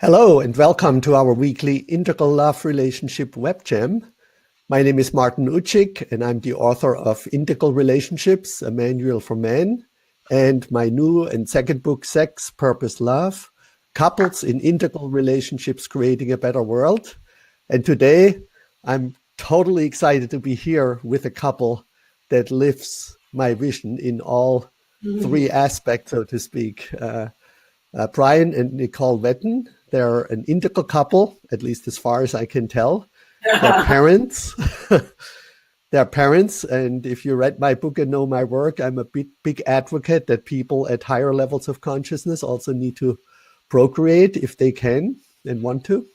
Hello and welcome to our weekly Integral Love Relationship Web Jam. My name is Martin Utschig and I'm the author of Integral Relationships, a Manual for Men, and my new and second book, Sex, Purpose, Love, Couples in Integral Relationships Creating a Better World. And today I'm totally excited to be here with a couple that lives my vision in all three aspects, so to speak. Brian and Nicole Whetten, they're an integral couple, at least as far as I can tell. They're parents. They're parents. And if you read my book and know my work, I'm a big advocate that people at higher levels of consciousness also need to procreate if they can and want to.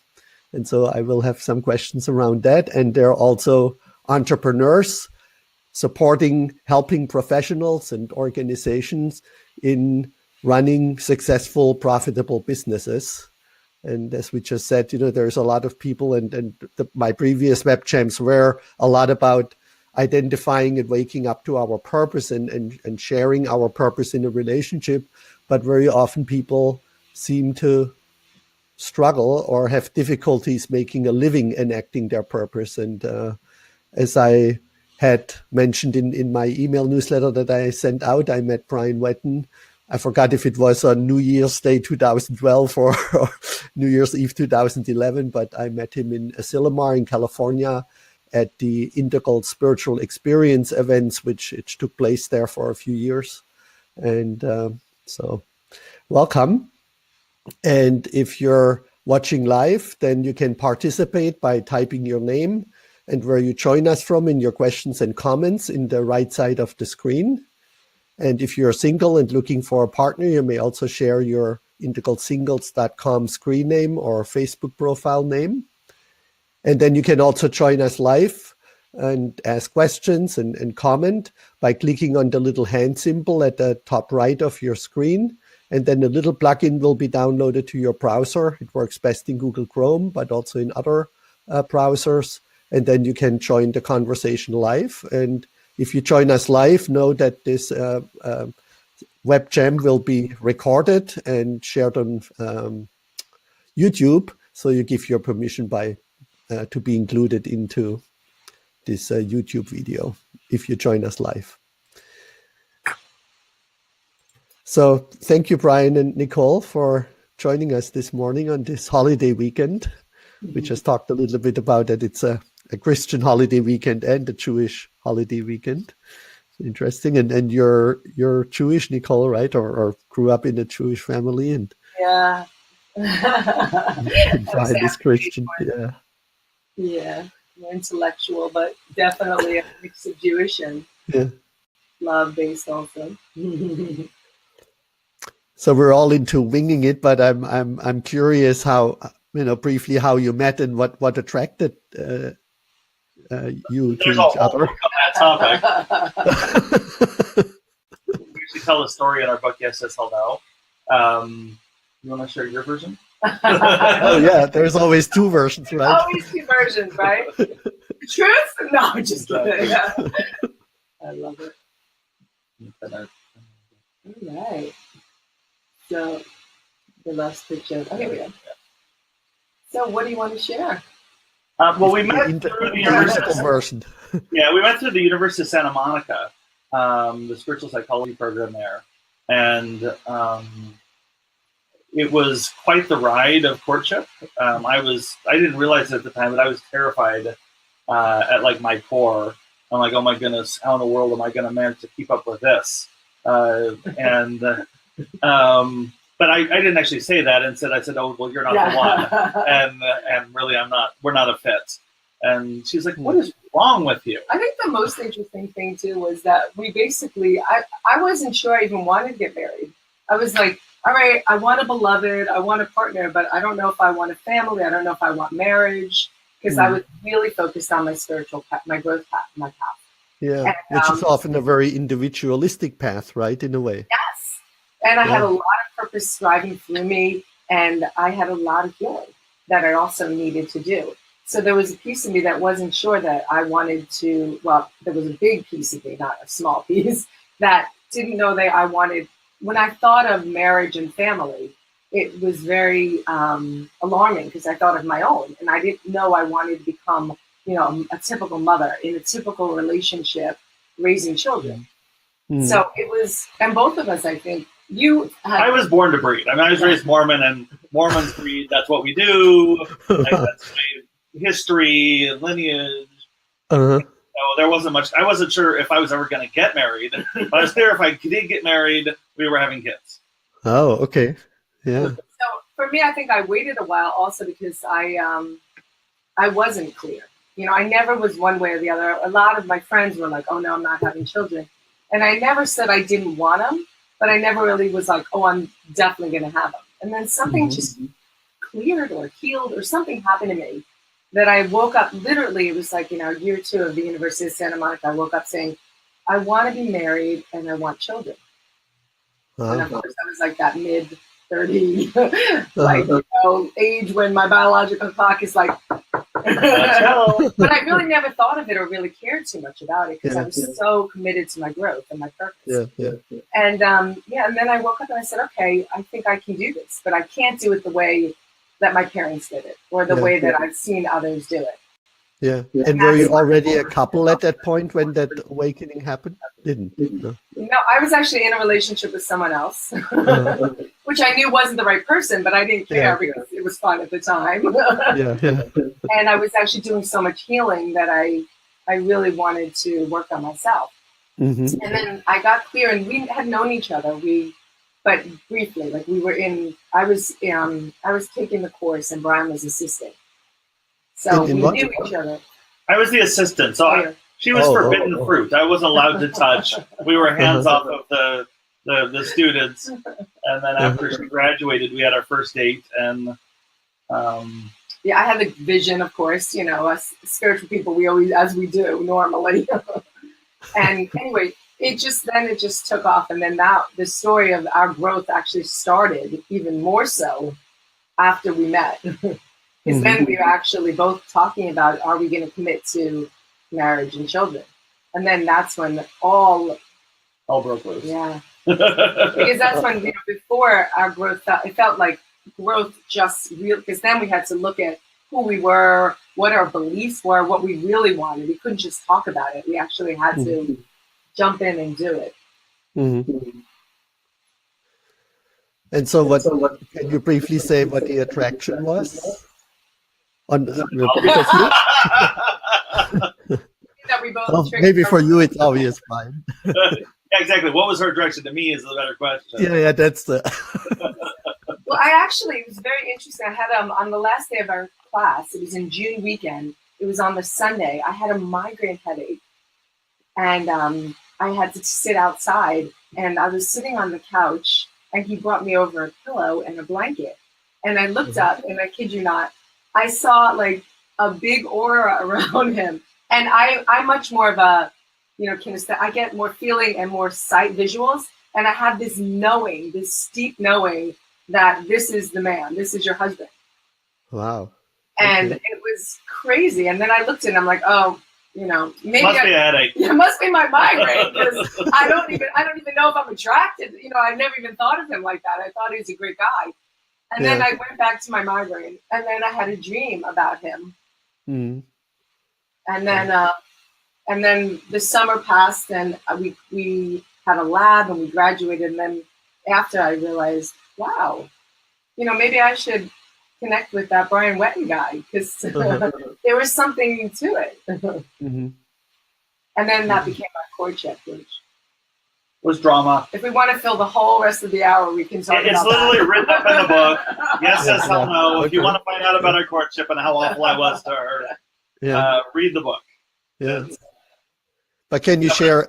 And so I will have some questions around that. And they're also entrepreneurs helping professionals and organizations in running successful, profitable businesses. And as we just said, there's a lot of people, and my previous web jams were a lot about identifying and waking up to our purpose and sharing our purpose in a relationship. But very often people seem to struggle or have difficulties making a living enacting their purpose. And as I had mentioned in my email newsletter that I sent out, I met Brian Whetten. I forgot if it was on New Year's Day 2012 or New Year's Eve 2011, but I met him in Asilomar in California at the Integral Spiritual Experience events, which took place there for a few years. And so welcome. And if you're watching live, then you can participate by typing your name and where you join us from in your questions and comments in the right side of the screen. And if you're single and looking for a partner, you may also share your integralsingles.com screen name or Facebook profile name. And then you can also join us live and ask questions and comment by clicking on the little hand symbol at the top right of your screen. And then a little plugin will be downloaded to your browser. It works best in Google Chrome, but also in other browsers. And then you can join the conversation live. And if you join us live, know that this web jam will be recorded and shared on YouTube. So you give your permission to be included into this YouTube video if you join us live. So thank you, Brian and Nicole, for joining us this morning on this holiday weekend. We just talked a little bit about it. It's a Christian holiday weekend and a Jewish holiday weekend. Interesting. And you're Jewish, Nicole, right? Or grew up in a Jewish family, and yeah. Brian is Christian. Yeah, more intellectual, but definitely a mix of Jewish and love based also. So we're all into winging it, but I'm curious how, briefly how you met and what attracted you to each other. On that topic. We usually tell the story in our book, Yes, Yes, Hell No. You want to share your version? Oh yeah, there's always two versions, right? Always two versions, right? Truth? No, I'm just kidding. I love it. All right. So the last picture. Okay, we go. So what do you want to share? Well, we met through the University version. Yeah, we went through the University of Santa Monica, the spiritual psychology program there, and it was quite the ride of courtship. I didn't realize it at the time, but I was terrified at like my core. I'm like, oh my goodness, how in the world am I going to manage to keep up with this? But I didn't actually say that. Instead, I said, "Oh, well, you're not the one," and really, I'm not. We're not a fit. And she's like, "What is wrong with you?" I think the most interesting thing too was that we basically, I wasn't sure I even wanted to get married. I was like, all right, I want a beloved, I want a partner, but I don't know if I want a family. I don't know if I want marriage, because I was really focused on my spiritual path, my growth path, my path. Yeah, and, which is often a very individualistic path, right, in a way. Yes, and I had a lot of purpose driving through me, and I had a lot of healing that I also needed to do. So there was a piece of me that wasn't sure that I wanted to, well, there was a big piece of me, not a small piece, that didn't know that I wanted, when I thought of marriage and family, it was very alarming because I thought of my own, and I didn't know I wanted to become, a typical mother in a typical relationship, raising children. So it was, and both of us, I think, I was born to breed. I mean, I was raised Mormon, and Mormons breed. That's what we do. Like, that's my history, lineage. So there wasn't much. I wasn't sure if I was ever going to get married, but I was clear if I did get married, we were having kids. Oh, okay. Yeah. So for me, I think I waited a while also because I wasn't clear. I never was one way or the other. A lot of my friends were like, "Oh no, I'm not having children," and I never said I didn't want them, but I never really was like, "Oh, I'm definitely going to have them." And then something just cleared or healed or something happened to me that I woke up. Literally, it was like year 2 of the University of Santa Monica. I woke up saying, "I want to be married and I want children." And of course, I was like that mid-30, age when my biological clock is like. But I really never thought of it or really cared too much about it because I was so committed to my growth and my purpose. And and then I woke up and I said, okay, I think I can do this, but I can't do it the way that my parents did it or the way that I've seen others do it. Yeah. And were you already a couple at that point when that awakening happened? Didn't? No, I was actually in a relationship with someone else, which I knew wasn't the right person, but I didn't care because it was fun at the time. And I was actually doing so much healing that I really wanted to work on myself. And then I got clear, and we had known each other. But briefly, like I was taking the course, and Brian was assisting. So we knew each other. I was the assistant, so she was forbidden fruit. I wasn't allowed to touch. We were hands off of the students. And then after she graduated, we had our first date. And I had the vision, of course. Us spiritual people, we always, as we do normally. And anyway, it just took off. And then the story of our growth actually started even more so after we met. Because then we were actually both talking about, are we going to commit to marriage and children? And then that's when all broke loose. Yeah. Because that's when, before our growth, it felt like growth just real, because then we had to look at who we were, what our beliefs were, what we really wanted. We couldn't just talk about it. We actually had to jump in and do it. And so what can you briefly say what the attraction was? That we both maybe for you it's obvious, fine. Yeah, exactly. What was her attraction to me is the better question. Yeah, that's the. Well, it was very interesting. I had on the last day of our class, it was in June weekend. It was on the Sunday. I had a migraine headache, and I had to sit outside. And I was sitting on the couch, and he brought me over a pillow and a blanket. And I looked up, and I kid you not, I saw like a big aura around him. And I'm much more of a, kinesthetic. I get more feeling and more sight visuals. And I have this knowing, this deep knowing that this is the man, this is your husband. Wow. And it was crazy. And then I looked at him, I'm like, oh, maybe must be a headache. It must be my migraine, because I don't even know if I'm attracted. I never even thought of him like that. I thought he was a great guy. And then I went back to my migraine, and then I had a dream about him. And then the summer passed, and we had a lab, and we graduated. And then after, I realized, wow, maybe I should connect with that Brian Whetten guy, because there was something to it. And then that became our courtship, which was drama. If we want to fill the whole rest of the hour, we can talk about It's literally written up in the book. Yes, yes, hell no. If you want to find out about our courtship and how awful I was to her, read the book. Yeah. But can you share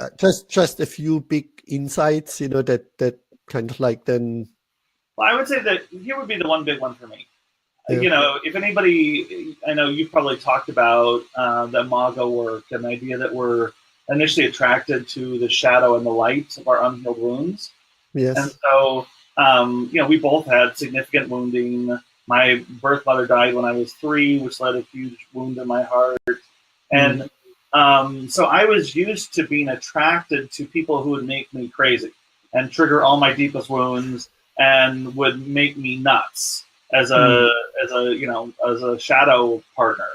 just a few big insights, that kind of like then? Well, I would say that here would be the one big one for me. If anybody, I know you've probably talked about the Imago work and the idea that we're initially attracted to the shadow and the light of our unhealed wounds. Yes. And so, we both had significant wounding. My birth mother died when I was 3, which led a huge wound in my heart. And so I was used to being attracted to people who would make me crazy and trigger all my deepest wounds and would make me nuts as a as a shadow partner.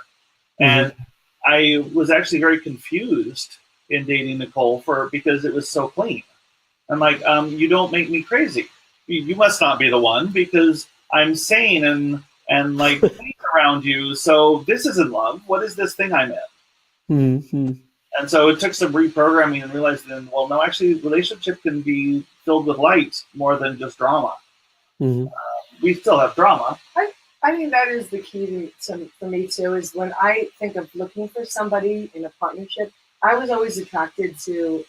And I was actually very confused in dating Nicole because it was so clean. I'm like, you don't make me crazy. You must not be the one, because I'm sane and like clean around you. So this isn't love. What is this thing I'm in? And so it took some reprogramming and realizing, well, no, actually, relationship can be filled with light more than just drama. We still have drama. I think that is the key for me too, is when I think of looking for somebody in a partnership, I was always attracted to,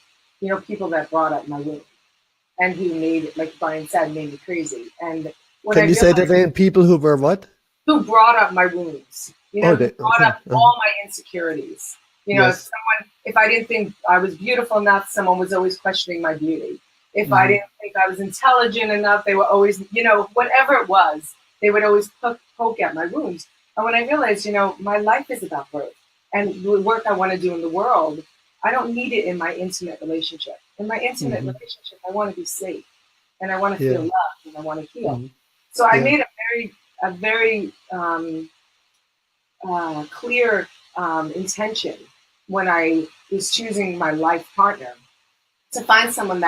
people that brought up my wound and who made, like Brian said, made me crazy. And when Can you say that again? People who were what? Who brought up my wounds, who brought up all my insecurities. If I didn't think I was beautiful enough, someone was always questioning my beauty. If I didn't think I was intelligent enough, they were always, whatever it was, they would always poke at my wounds. And when I realized, my life is about growth, and the work I want to do in the world, I don't need it in my intimate relationship. In my intimate relationship, I want to be safe, and I want to feel loved, and I want to heal. So I made a very clear intention when I was choosing my life partner to find someone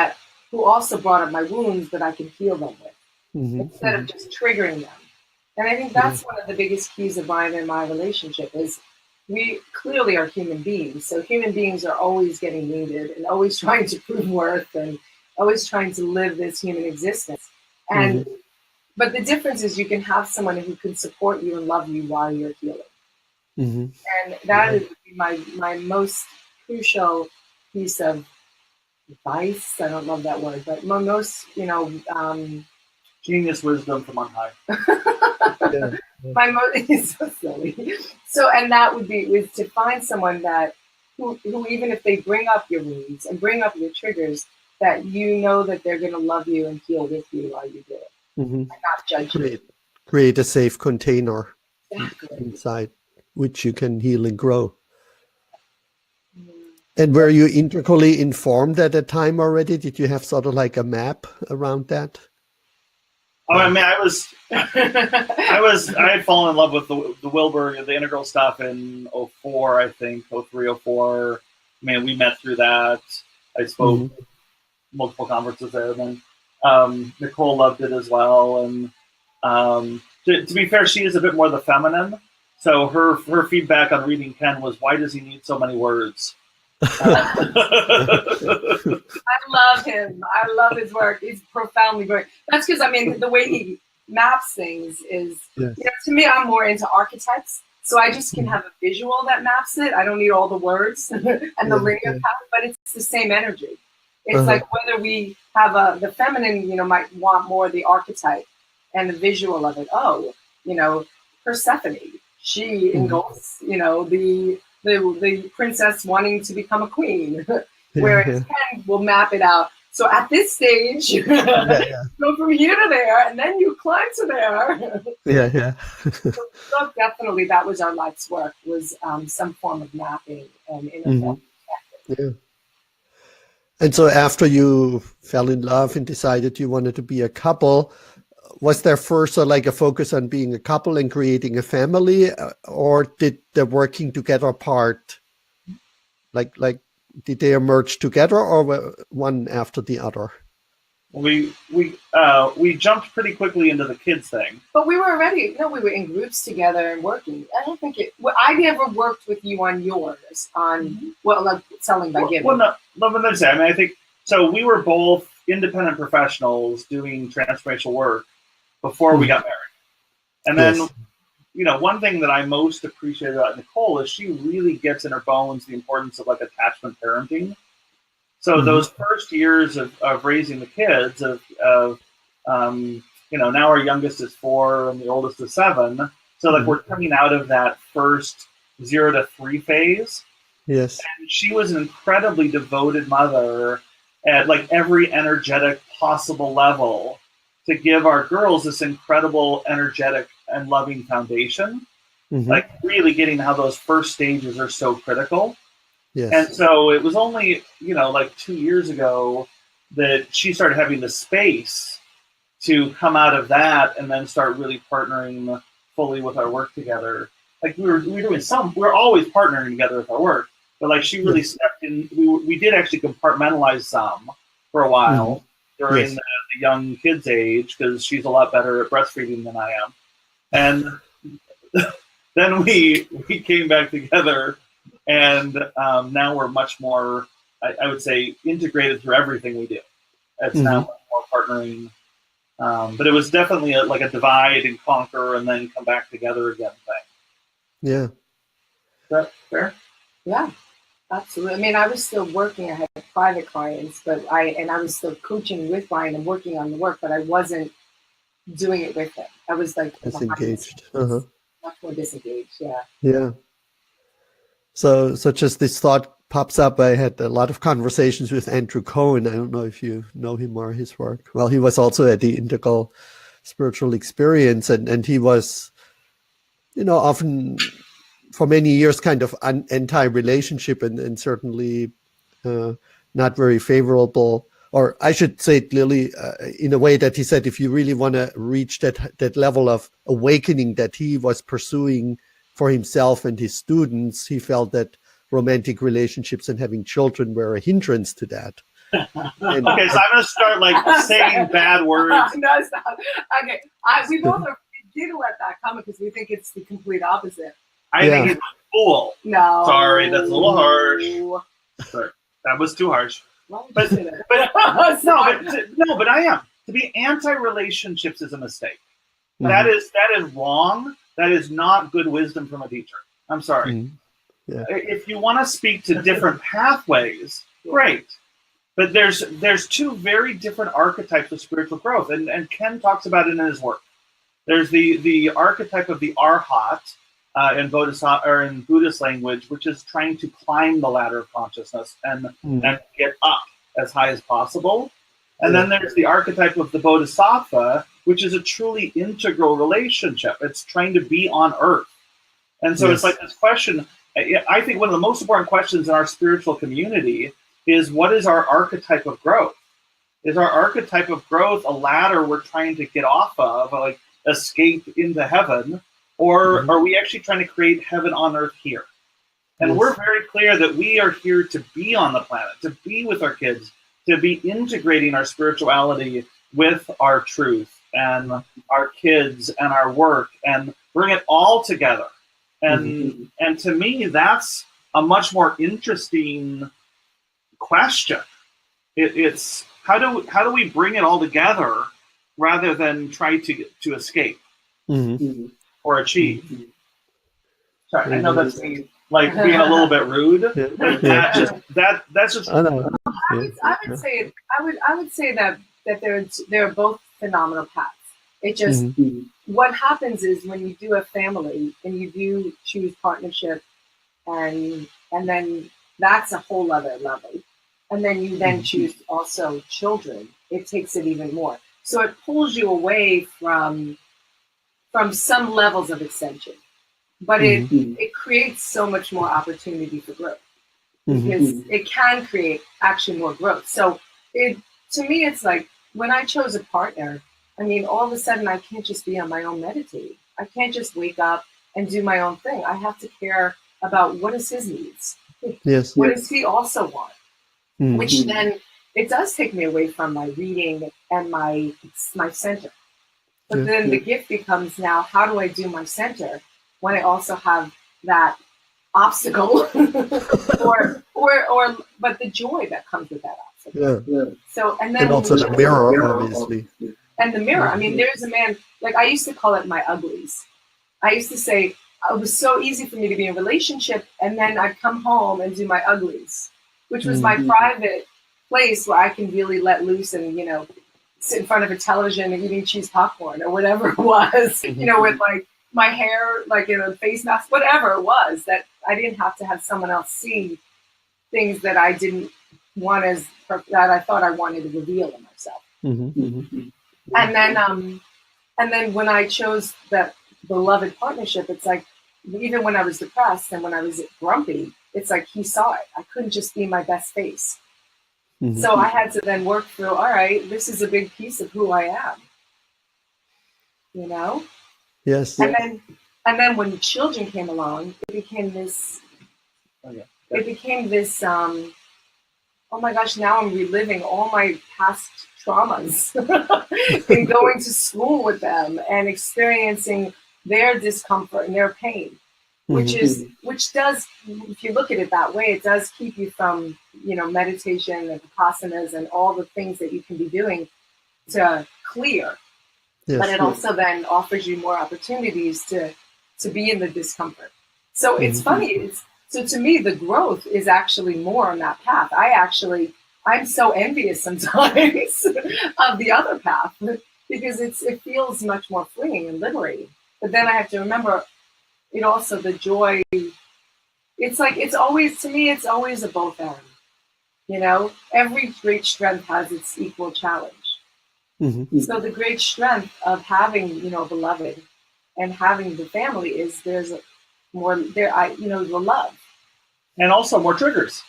who also brought up my wounds that I can heal them with, instead of just triggering them. And I think that's one of the biggest keys of mine in my relationship is we clearly are human beings. So human beings are always getting wounded and always trying to prove worth and always trying to live this human existence. And but the difference is you can have someone who can support you and love you while you're healing. And that is my most crucial piece of advice. I don't love that word, but my most, genius wisdom from on high. My most is so silly. So, and that would be is to find someone who even if they bring up your wounds and bring up your triggers, that that they're going to love you and heal with you while you do it, and not judge you. Create a safe container inside which you can heal and grow. And were you integrally informed at that time already? Did you have sort of like a map around that? Oh, I mean, I had fallen in love with the Wilbur, the integral stuff in 04, I think, 03, 04. I mean, we met through that. I spoke multiple conferences there. And then Nicole loved it as well. And to be fair, she is a bit more the feminine. So her feedback on reading Ken was, why does he need so many words? I love him. I love his work. He's profoundly great. That's because, the way he maps things is, to me, I'm more into archetypes. So I just can have a visual that maps it. I don't need all the words and the linear pattern, but it's the same energy. It's like whether we have the feminine, might want more the archetype and the visual of it. Oh, Persephone. She engulfs, the princess wanting to become a queen, whereas Ken will map it out. So at this stage, go from here to there, and then you climb to there. So definitely, that was our life's work, was some form of mapping and inner perspective. And so after you fell in love and decided you wanted to be a couple, was there first like a focus on being a couple and creating a family, or did the working together part, like did they emerge together or were one after the other? We jumped pretty quickly into the kids thing. But we were we were in groups together and working. I don't think I never worked with you on yours, like selling by giving. Well, no, I think, so we were both independent professionals doing transformational work before we got married. And then, one thing that I most appreciate about Nicole is she really gets in her bones the importance of like attachment parenting. So those first years of raising the kids, now our youngest is 4 and the oldest is 7. So like we're coming out of that first 0 to 3 phase. Yes. And she was an incredibly devoted mother at like every energetic possible level to give our girls this incredible energetic and loving foundation. Like really getting how those first stages are so critical. Yes. And so it was only, like 2 years ago that she started having the space to come out of that and then start really partnering fully with our work together. Like we were doing we're always partnering together with our work, but like she really stepped in. We did actually compartmentalize some for a while during the young kids' age, because she's a lot better at breastfeeding than I am. And then we came back together, and now we're much more, I would say, integrated through everything we do. It's now much more partnering. But it was definitely like a divide and conquer and then come back together again thing. Yeah. Is that fair? Yeah, absolutely. I mean, I was still working. I had private clients, but I was still coaching with Ryan and working on the work, but I wasn't doing it with him. I was like Disengaged. much more disengaged. Yeah. Yeah. So just this thought pops up. I had a lot of conversations with Andrew Cohen. I don't know if you know him or his work. Well, he was also at the Integral Spiritual Experience, and he was, often for many years kind of anti-relationship and certainly not very favorable. Or I should say it clearly in a way that he said, if you really want to reach that level of awakening that he was pursuing for himself and his students, he felt that romantic relationships and having children were a hindrance to that. Okay, so I'm going to start saying bad words. No, stop. Okay, we both did let that come because we think it's the complete opposite. I think he's a fool. No. Sorry, that's a little harsh. Sorry, that was too harsh. But I am. To be anti-relationships is a mistake. That is wrong. That is not good wisdom from a teacher. I'm sorry. Yeah. If you want to speak to different pathways, great. But there's two very different archetypes of spiritual growth, and Ken talks about it in his work. There's the archetype of the Arhat in Bodhisattva, or in Buddhist language, which is trying to climb the ladder of consciousness and get up as high as possible. And then there's the archetype of the Bodhisattva, which is a truly integral relationship. It's trying to be on earth. And so it's like this question. I think one of the most important questions in our spiritual community is, what is our archetype of growth? Is our archetype of growth a ladder we're trying to get off of, like escape into heaven, or are we actually trying to create heaven on earth here? And we're very clear that we are here to be on the planet, to be with our kids, to be integrating our spirituality with our truth and our kids and our work, and bring it all together. And to me, that's a much more interesting question. It's how do we bring it all together rather than try to escape or achieve. Sorry, I know that's me being a little bit rude. That's just. I know. I would say that they're both phenomenal paths. It just what happens is when you do a family and you do choose partnership, and then that's a whole other level, and then you then choose also children. It takes it even more. So it pulls you away from some levels of extension, but it creates so much more opportunity for growth, because it can create actually more growth. So to me, it's like when I chose a partner, I mean, all of a sudden I can't just be on my own meditating. I can't just wake up and do my own thing. I have to care about what is his needs. What does he also want? Which then it does take me away from my reading and my center. But then the gift becomes, now how do I do my center when I also have that obstacle or but the joy that comes with that obstacle. So and also the mirror, obviously. And the mirror. I mean, there's a man, like I used to call it my uglies. I used to say it was so easy for me to be in a relationship, and then I'd come home and do my uglies, which was my private place where I can really let loose and, sit in front of a television and eating cheese popcorn or whatever it was, with like my hair, like in a face mask, whatever it was, that I didn't have to have someone else see things that I didn't want that I thought I wanted to reveal in myself. And then when I chose that beloved partnership, it's like, even when I was depressed and when I was grumpy, it's like he saw it. I couldn't just be my best face. So I had to then work through, all right, this is a big piece of who I am. you know? Yes. And then when children came along, it became this, oh my gosh, now I'm reliving all my past traumas in going to school with them and experiencing their discomfort and their pain, which does, if you look at it that way, it does keep you from, meditation and vipassanas and all the things that you can be doing to clear. Yes. But it also then offers you more opportunities to be in the discomfort. So it's funny. So to me, the growth is actually more on that path. I'm so envious sometimes of the other path because it feels much more freeing and liberating. But then I have to remember it also, the joy. It's like, it's always a both end. Every great strength has its equal challenge. So the great strength of having, beloved and having the family is there's more there. The love. And also more triggers.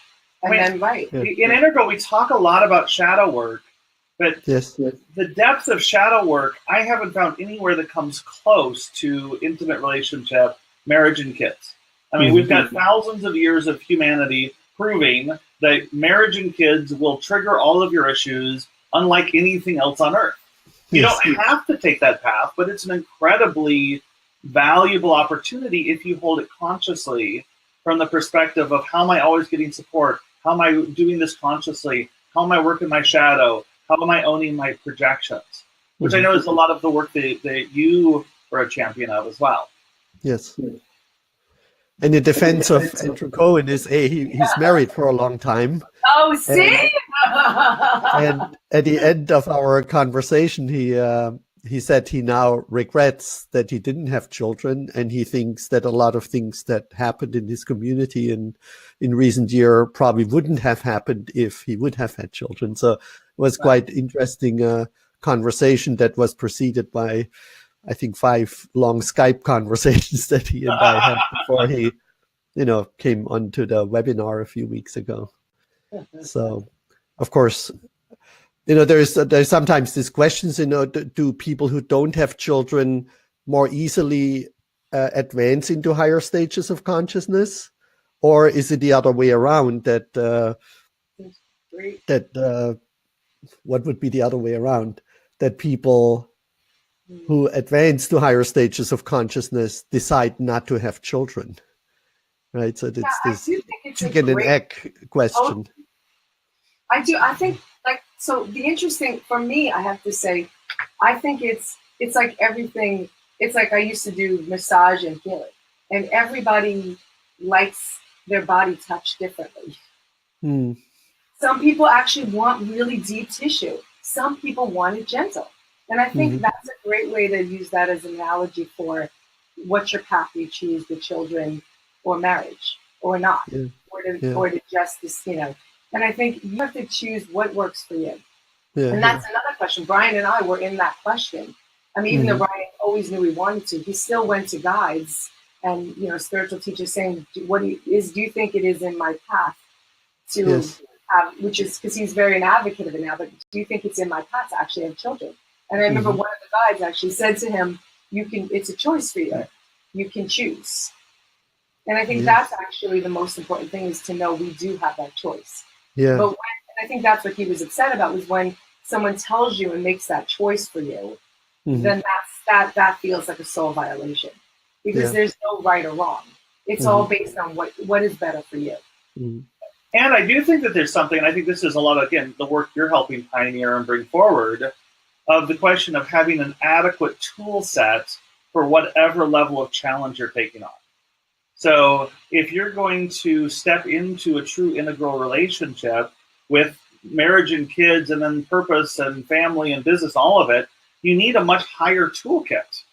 And then, right. In Integral, we talk a lot about shadow work, but the depth of shadow work, I haven't found anywhere that comes close to intimate relationship, marriage, and kids. I mean, we've got thousands of years of humanity proving that marriage and kids will trigger all of your issues, unlike anything else on earth. You don't have to take that path, but it's an incredibly valuable opportunity if you hold it consciously from the perspective of how am I always getting support? How am I doing this consciously? How am I working my shadow? How am I owning my projections? Which I know is a lot of the work that you are a champion of as well. Yes. And in defense of Andrew Cohen is he's married for a long time. Oh, see? And at the end of our conversation, he said he now regrets that he didn't have children, and he thinks that a lot of things that happened in his community in recent year probably wouldn't have happened if he would have had children. So it was quite interesting conversation that was preceded by, I think, 5 long Skype conversations that he and I had before he, came onto the webinar a few weeks ago. So, of course, there's sometimes these questions, do people who don't have children more easily advance into higher stages of consciousness? Or is it the other way around what would be the other way around? That people who advance to higher stages of consciousness decide not to have children, right? So it's this chicken and egg question. I do. I think, so the interesting, for me, I have to say, I think it's like everything. It's like I used to do massage and healing, and everybody likes their body touched differently. Some people actually want really deep tissue. Some people want it gentle. And I think that's a great way to use that as an analogy for what's your path you choose with children or marriage or not, or to just this, And I think you have to choose what works for you. And that's another question. Brian and I were in that question. I mean, even though Brian always knew he wanted to, he still went to guides and, spiritual teachers saying, do you think it is in my path to have, which is because he's very an advocate of it now, but do you think it's in my path to actually have children? And I remember one of the guides actually said to him, it's a choice for you. You can choose. And I think that's actually the most important thing, is to know we do have that choice. Yeah. But I think that's what he was upset about, was when someone tells you and makes that choice for you, then that feels like a soul violation, because there's no right or wrong. It's all based on what is better for you. And I do think that there's something, and I think this is a lot of, again, the work you're helping pioneer and bring forward, of the question of having an adequate tool set for whatever level of challenge you're taking on. So if you're going to step into a true integral relationship with marriage and kids and then purpose and family and business, all of it, you need a much higher toolkit.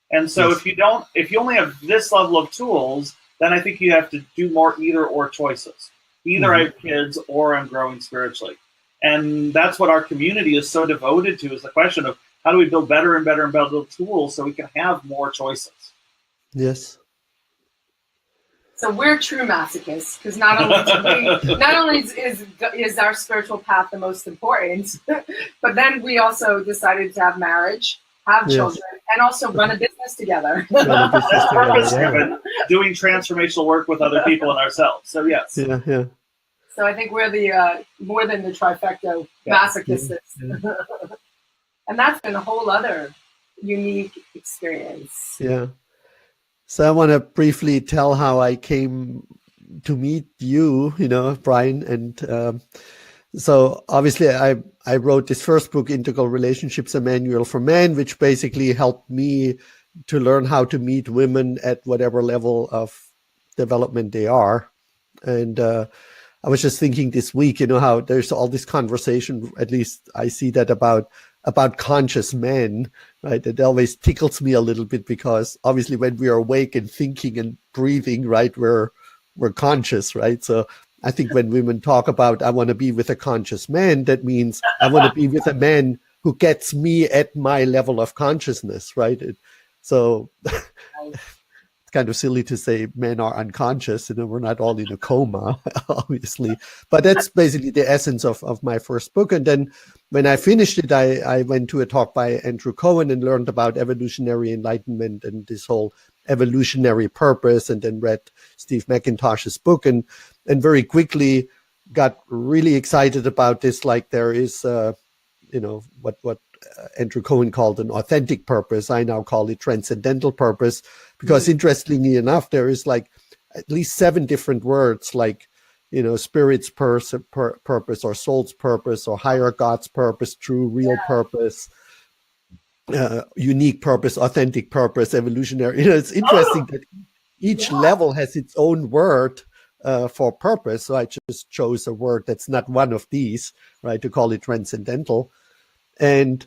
And so if you only have this level of tools, then I think you have to do more either or choices. Either I have kids or I'm growing spiritually. And that's what our community is so devoted to, is the question of how do we build better and better and better tools so we can have more choices. Yes. So we're true masochists, because not only is our spiritual path the most important, but then we also decided to have marriage, have children, And also run a business together. Run a business That's together, purpose yeah. driven, doing transformational work with other people and ourselves. So yes. Yeah, yeah. So I think we're the more than the trifecta masochists. Yeah. And that's been a whole other unique experience. Yeah. So I want to briefly tell how I came to meet you, Brian. And so obviously I wrote this first book, Integral Relationships, a Manual for Men, which basically helped me to learn how to meet women at whatever level of development they are. And I was just thinking this week, how there's all this conversation, at least I see that about conscious men, right? It always tickles me a little bit because obviously when we are awake and thinking and breathing, right, we're conscious, right? So I think when women talk about, I want to be with a conscious man, that means I want to be with a man who gets me at my level of consciousness, right? So it's kind of silly to say men are unconscious, we're not all in a coma, obviously. But that's basically the essence of my first book. And then when I finished it, I went to a talk by Andrew Cohen and learned about evolutionary enlightenment and this whole evolutionary purpose, and then read Steve McIntosh's book and very quickly got really excited about this. Like there is, what Andrew Cohen called an authentic purpose. I now call it transcendental purpose, because interestingly enough, there is like at least 7 different words, like, spirit's purpose, or soul's purpose, or higher God's purpose, true, real purpose, unique purpose, authentic purpose, evolutionary. It's interesting that each level has its own word for purpose. So I just chose a word that's not one of these, right, to call it transcendental. And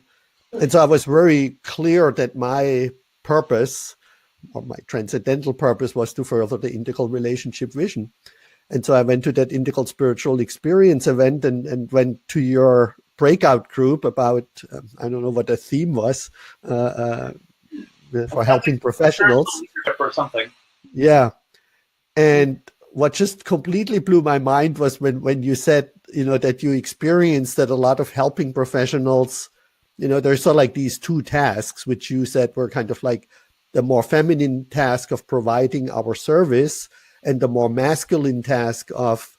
so I was very clear that my purpose, or my transcendental purpose, was to further the integral relationship vision. And so I went to that Integral Spiritual Experience event and went to your breakout group about, I don't know what the theme was, for helping professionals. Or something. Yeah. And what just completely blew my mind was when you said, that you experienced that a lot of helping professionals, there's sort of like these 2 tasks, which you said were kind of like the more feminine task of providing our service and the more masculine task of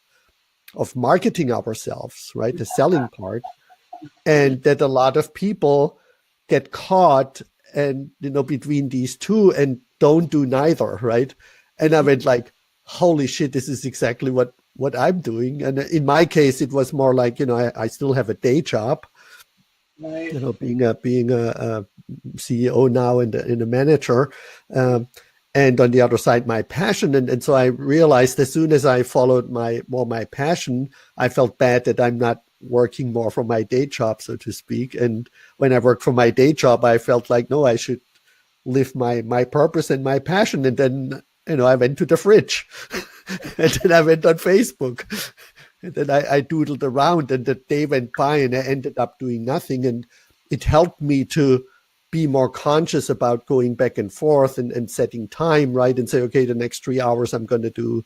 marketing ourselves, right? The selling part. And that a lot of people get caught and, between these 2 and don't do neither, right? And I went like, holy shit, this is exactly what I'm doing. And in my case, it was more like, I still have a day job, Right. being a CEO now and a manager. And on the other side, my passion. And so I realized as soon as I followed my passion, I felt bad that I'm not working more for my day job, so to speak. And when I worked for my day job, I felt like, no, I should live my purpose and my passion. And then, I went to the fridge and then I went on Facebook and then I doodled around, and the day went by and I ended up doing nothing. And it helped me to be more conscious about going back and forth and setting time, right? And say, okay, the next 3 hours I'm going to do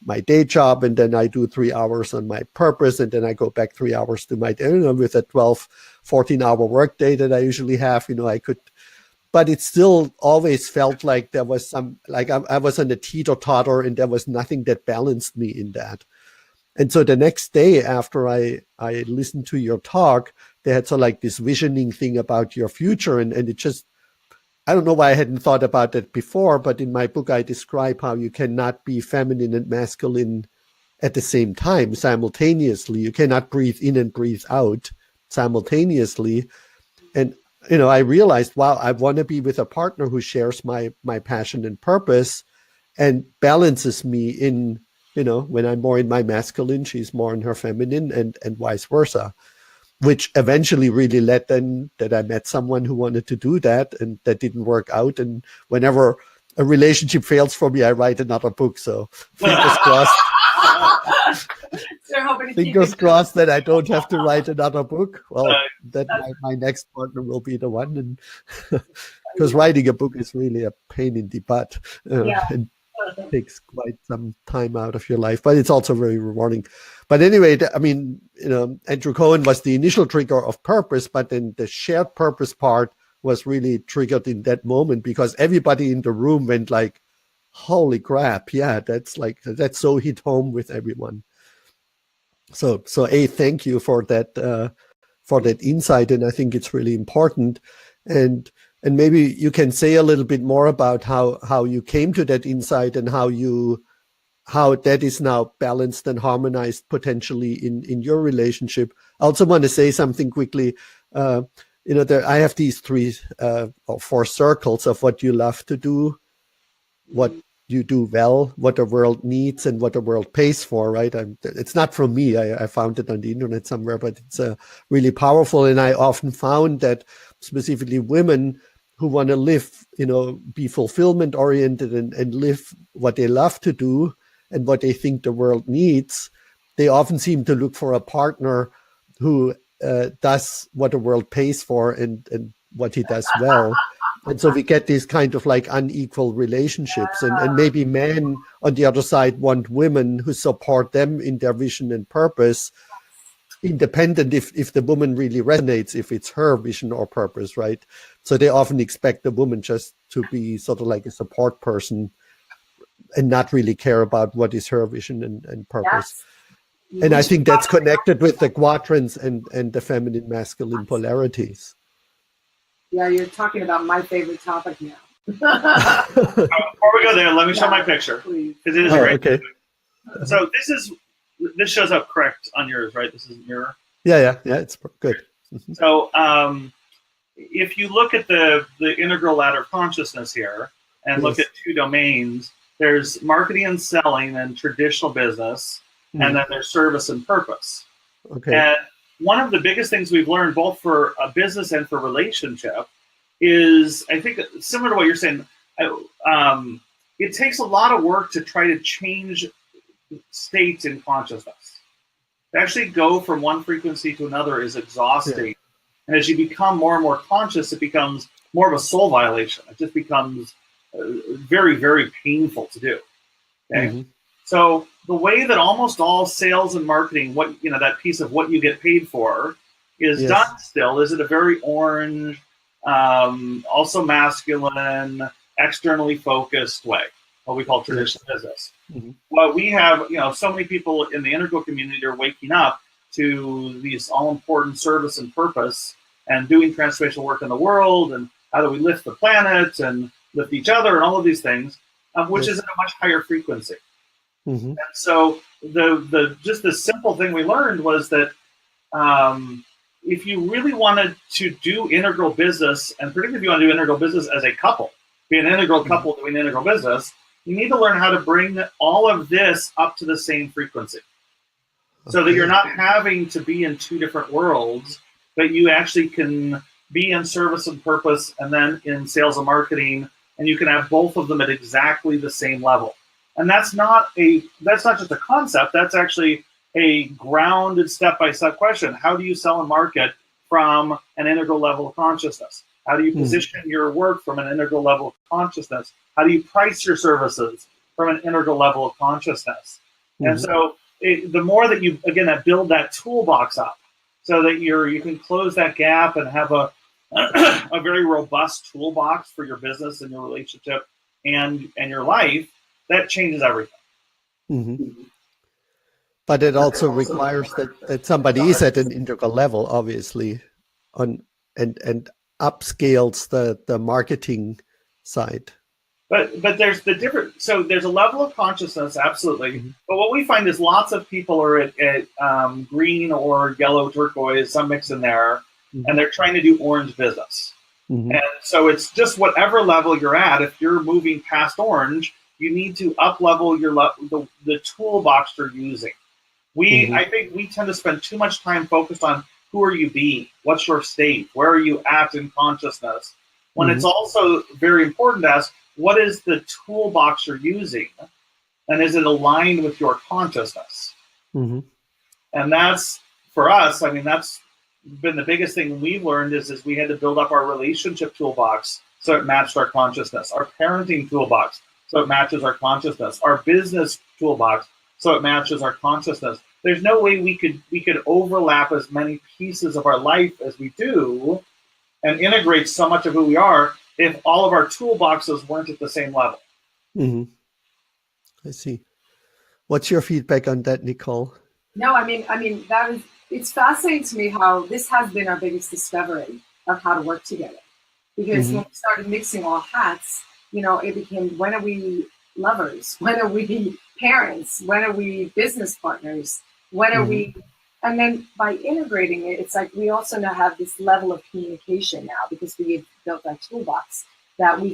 my day job, and then I do 3 hours on my purpose, and then I go back 3 hours to my, with a 12, 14-hour work day that I usually have, I could, but it still always felt like there was some, like I was on a teeter-totter and there was nothing that balanced me in that. And so the next day after I listened to your talk, they had sort of like this visioning thing about your future. And it just, I don't know why I hadn't thought about that before, but in my book, I describe how you cannot be feminine and masculine at the same time, simultaneously. You cannot breathe in and breathe out simultaneously. And, I realized, wow, I want to be with a partner who shares my passion and purpose and balances me in, when I'm more in my masculine, she's more in her feminine, and vice versa, which eventually really led then that I met someone who wanted to do that, and that didn't work out. And whenever a relationship fails for me, I write another book. So fingers crossed. Fingers crossed that I don't have to write another book. Well, that my next partner will be the one, and because writing a book is really a pain in the butt. And takes quite some time out of your life, but it's also very rewarding. But anyway, Andrew Cohen was the initial trigger of purpose, but then the shared purpose part was really triggered in that moment, because everybody in the room went like, holy crap, yeah, that so hit home with everyone. So thank you for that insight, and I think it's really important. And maybe you can say a little bit more about how you came to that insight, and how that is now balanced and harmonized potentially in your relationship. I also want to say something quickly. I have these 3 or 4 circles of what you love to do, what you do well, what the world needs, and what the world pays for, right? It's not from me. I found it on the internet somewhere, but it's really powerful. And I often found that specifically women who want to live, be fulfillment oriented and live what they love to do and what they think the world needs, they often seem to look for a partner who does what the world pays for and what he does well. And so we get these kind of like unequal relationships, and maybe men on the other side want women who support them in their vision and purpose, independent if the woman really resonates, if it's her vision or purpose, right? So they often expect the woman just to be sort of like a support person and not really care about what is her vision and purpose. Yes. And I think that's connected with the quadrants and the feminine masculine polarities. Yeah, you're talking about my favorite topic now. Before we go there, let me show my picture, because it is great. Okay. So this shows up correct on yours, right? This is your. Yeah, it's good. So if you look at the integral ladder of consciousness here, and look at 2 domains, there's marketing and selling and traditional business, and then there's service and purpose. Okay. And one of the biggest things we've learned, both for a business and for relationship, is, I think, similar to what you're saying, it takes a lot of work to try to change states in consciousness. To actually go from one frequency to another is exhausting. Yeah. And as you become more and more conscious, it becomes more of a soul violation. It just becomes very, very painful to do. Okay? So the way that almost all sales and marketing, that piece of what you get paid for, is done still is at a very orange, also masculine, externally focused way, what we call traditional business. Well, we have, so many people in the integral community are waking up to these all-important service and purpose and doing transformational work in the world, and how do we lift the planet and lift each other and all of these things, which is at a much higher frequency. And so the simple thing we learned was that if you really wanted to do integral business, and particularly if you want to do integral business as a couple, be an integral couple doing integral business, you need to learn how to bring all of this up to the same frequency. So that you're not having to be in 2 different worlds, but you actually can be in service and purpose and then in sales and marketing, and you can have both of them at exactly the same level. And that's not just a concept, that's actually a grounded step-by-step question. How do you sell and market from an integral level of consciousness? How do you position your work from an integral level of consciousness? How do you price your services from an integral level of consciousness? And so the more that you, again, that build that toolbox up so that you can close that gap and have a very robust toolbox for your business and your relationship and your life, that changes everything. But it also requires that somebody is at an integral level, obviously, and upscales the marketing side. But there's there's a level of consciousness, absolutely. But what we find is lots of people are at green or yellow, turquoise, some mix in there, and they're trying to do orange business. And so it's just whatever level you're at. If you're moving past orange, you need to up-level the toolbox you're using. I think we tend to spend too much time focused on who are you being, what's your state, where are you at in consciousness, when it's also very important to ask, what is the toolbox you're using, and is it aligned with your consciousness? And that's, for us, I mean, that's been the biggest thing we've learned is we had to build up our relationship toolbox so it matched our consciousness, our parenting toolbox so it matches our consciousness, our business toolbox so it matches our consciousness. There's no way we could overlap as many pieces of our life as we do and integrates so much of who we are if all of our toolboxes weren't at the same level. Mm-hmm. I see. What's your feedback on that, Nicole? No, I mean, it's fascinating to me how this has been our biggest discovery of how to work together. Because when we started mixing all hats, it became, when are we lovers? When are we parents? When are we business partners? When are we? And then by integrating it, it's like we also now have this level of communication now, because we have built our toolbox that we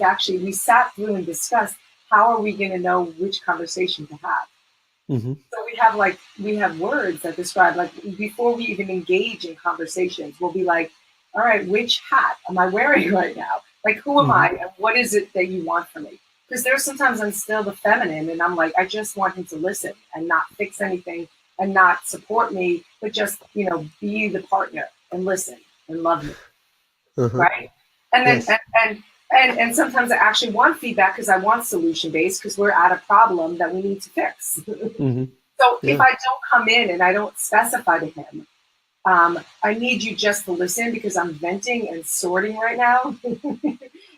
sat through and discussed, how are we going to know which conversation to have? So we have words that describe, like, before we even engage in conversations, we'll be like, all right, which hat am I wearing right now? Like, who am I, and what is it that you want from me? Because there's sometimes I'm still the feminine, and I'm like, I just want him to listen and not fix anything and not support me, but just, be the partner and listen and love me, right? And then, and sometimes I actually want feedback because I want solution-based, because we're at a problem that we need to fix. So if I don't come in and I don't specify to him, I need you just to listen because I'm venting and sorting right now.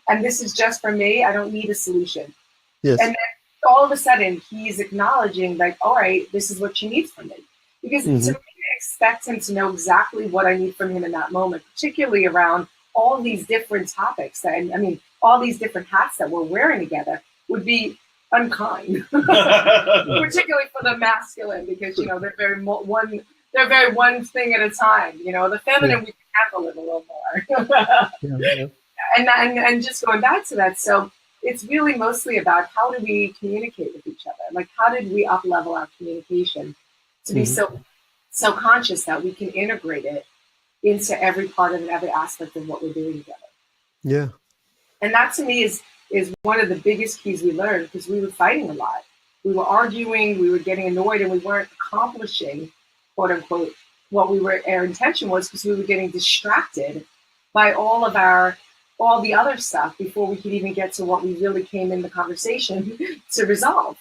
And this is just for me. I don't need a solution. Yes. And then all of a sudden he's acknowledging, like, all right, this is what she needs from me. Because to me, I expect him to know exactly what I need from him in that moment, particularly around all these different topics. All these different hats that we're wearing together would be unkind, particularly for the masculine, because they're very one thing at a time. The feminine, we can handle it a little more. And just going back to that, so it's really mostly about, how do we communicate with each other? Like, how did we up level our communication to be so conscious that we can integrate it into every part of and every aspect of what we're doing together? Yeah. And that to me is one of the biggest keys we learned, because we were fighting a lot. We were arguing, we were getting annoyed, and we weren't accomplishing, quote unquote, what our intention was, because we were getting distracted by all the other stuff before we could even get to what we really came in the conversation to resolve.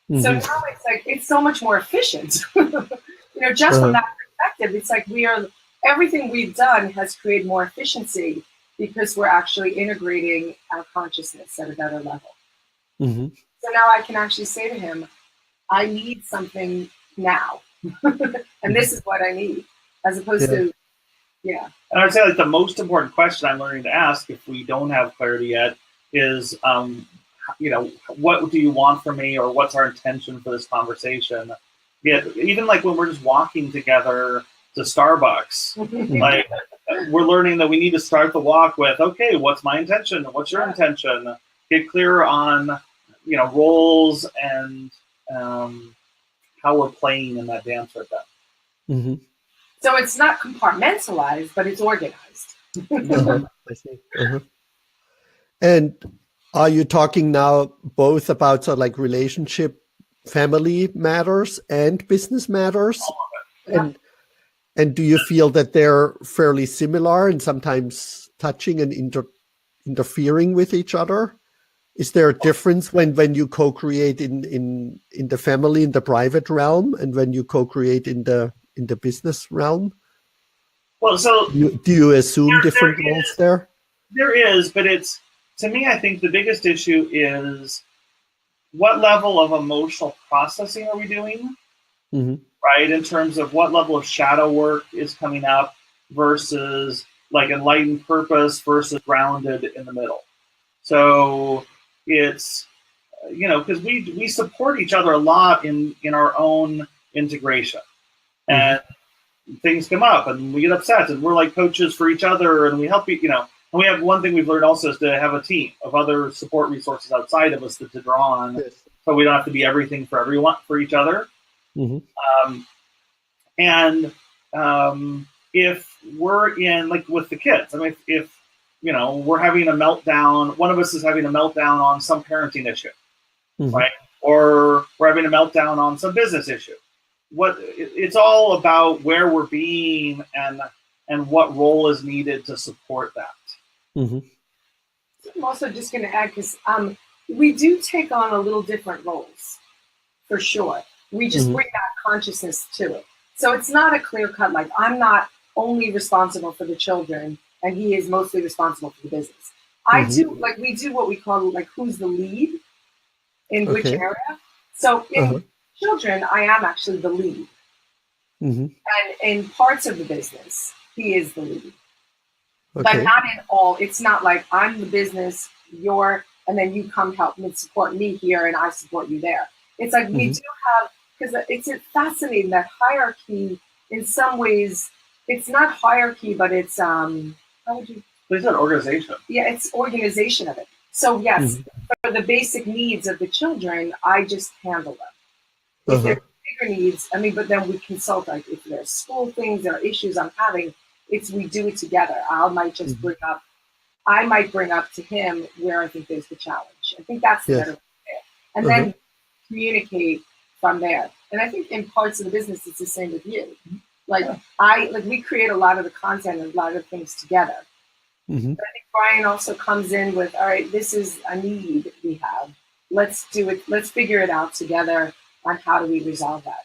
So now it's like, it's so much more efficient. Just from that perspective, it's like everything we've done has created more efficiency, because we're actually integrating our consciousness at a better level. So now I can actually say to him, I need something now. And this is what I need, as opposed to, And I would say, like, the most important question I'm learning to ask, if we don't have clarity yet, is, what do you want from me, or what's our intention for this conversation? Even like when we're just walking together to Starbucks, like, we're learning that we need to start the walk with, okay, what's my intention? What's your intention? Get clear on, roles and how we're playing in that dance right then. So it's not compartmentalized, but it's organized. I see. And are you talking now both about sort of like relationship, family matters and business matters? And do you feel that they're fairly similar and sometimes touching and interfering with each other? Is there a difference when you co-create in the family, in the private realm, and when you co-create in the business realm? Well, so do you assume different roles there? There is, but to me, I think the biggest issue is, what level of emotional processing are we doing? Right, in terms of what level of shadow work is coming up versus like enlightened purpose versus grounded in the middle. So it's, because we support each other a lot in our own integration, and things come up and we get upset, and we're like coaches for each other, and we help you, and we have one thing we've learned also is to have a team of other support resources outside of us to draw on, so we don't have to be everything for everyone, for each other. If we're in, like with the kids, I mean, if we're having a meltdown, one of us is having a meltdown on some parenting issue, right? Or we're having a meltdown on some business issue. It's all about where we're being and what role is needed to support that. I'm also just going to add, because we do take on a little different roles, for sure. We just bring that consciousness to it. So it's not a clear cut, like, I'm not only responsible for the children and he is mostly responsible for the business. I do, like, we do what we call, like, who's the lead in which Okay. area. So in Uh-huh. children, I am actually the lead. Mm-hmm. And in parts of the business, he is the lead. But Okay. not in all. It's not like I'm the business, and then you come help me support me here and I support you there. It's like we Mm-hmm. do have, because it's fascinating that hierarchy, in some ways, it's not hierarchy, but it's, how would you? It's an organization. Yeah, it's organization of it. So yes, for the basic needs of the children, I just handle them. If Uh-huh. there's bigger needs, I mean, but then we consult, like if there's school things or issues I'm having, we do it together. I might just bring up to him where I think there's the challenge. I think that's the Yes. better way there. And Uh-huh. then communicate from there. And I think in parts of the business, it's the same with you. Like we create a lot of the content and a lot of things together. Mm-hmm. But I think Brian also comes in with, all right, this is a need we have. Let's do it. Let's figure it out together on how do we resolve that.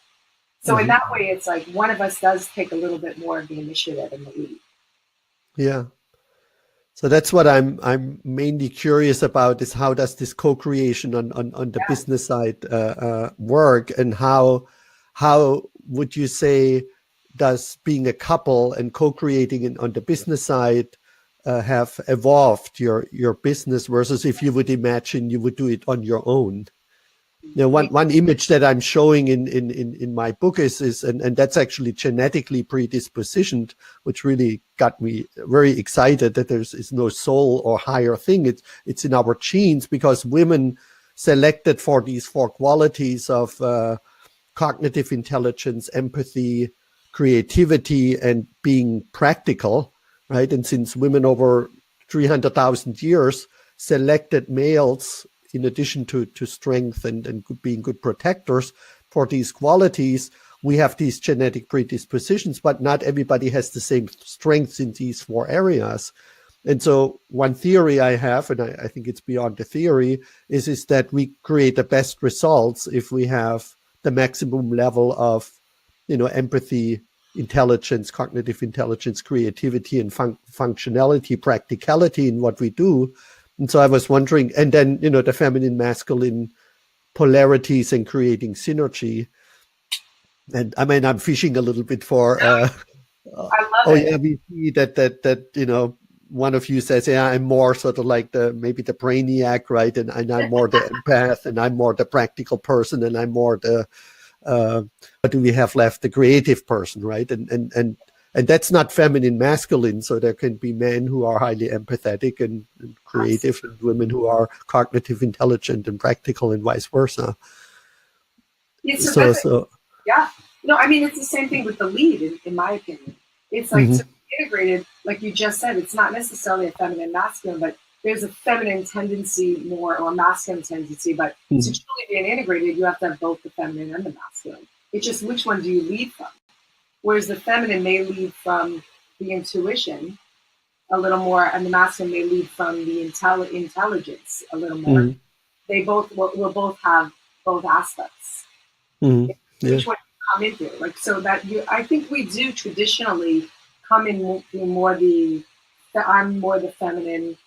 So in that way, it's like one of us does take a little bit more of the initiative and the lead. Yeah. So that's what I'm mainly curious about, is how does this co-creation on the business side work, and how would you say does being a couple and co-creating on the business side have evolved your business versus if you would imagine you would do it on your own? You know, one image that I'm showing in my book is and that's actually genetically predispositioned, which really got me very excited that is no soul or higher thing. It's in our genes, because women selected for these 4 qualities of cognitive intelligence, empathy, creativity, and being practical, right? And since women over 300,000 years selected males in addition to strength and being good protectors for these qualities, we have these genetic predispositions, but not everybody has the same strengths in these 4 areas. And so one theory I have, and I think it's beyond the theory, is that we create the best results if we have the maximum level of, empathy, intelligence, cognitive intelligence, creativity, and functionality, practicality in what we do. And so I was wondering, and then, the feminine, masculine polarities and creating synergy. And I mean, I'm fishing a little bit for, I love it. yeah, we see that, one of you says, yeah, I'm more sort of like maybe the brainiac, right? And I'm more the empath, and I'm more the practical person, and I'm more the, what do we have left? The creative person, right? And that's not feminine, masculine. So there can be men who are highly empathetic and creative, and women who are cognitive, intelligent, and practical, and vice versa. Yeah, So yeah. No, I mean, it's the same thing with the lead, in my opinion. It's like to be integrated, like you just said, it's not necessarily a feminine, masculine, but there's a feminine tendency more, or a masculine tendency. But to truly be integrated, you have to have both the feminine and the masculine. It's just which one do you lead from? Whereas the feminine may lead from the intuition a little more, and the masculine may lead from the intelligence a little more. They both will both have both aspects. Which one you come into, like, so that I think we do traditionally come in more I'm more the feminine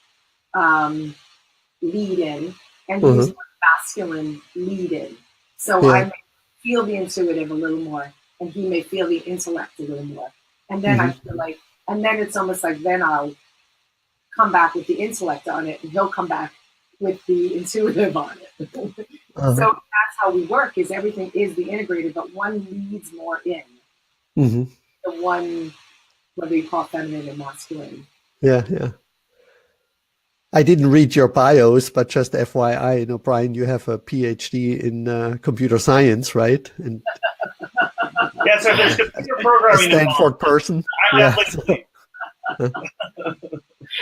lead in, and he's more masculine lead in. So I may feel the intuitive a little more, and he may feel the intellect a little more. And then I feel like, and then it's almost like then I'll come back with the intellect on it, and he'll come back with the intuitive on it. So that's how we work, is everything is the integrated, but one leads more in. The one, whether you call feminine or masculine. Yeah. I didn't read your bios, but just FYI, Brian, you have a PhD in computer science, right? And yeah, so there's computer programming. A Stanford person. Yeah.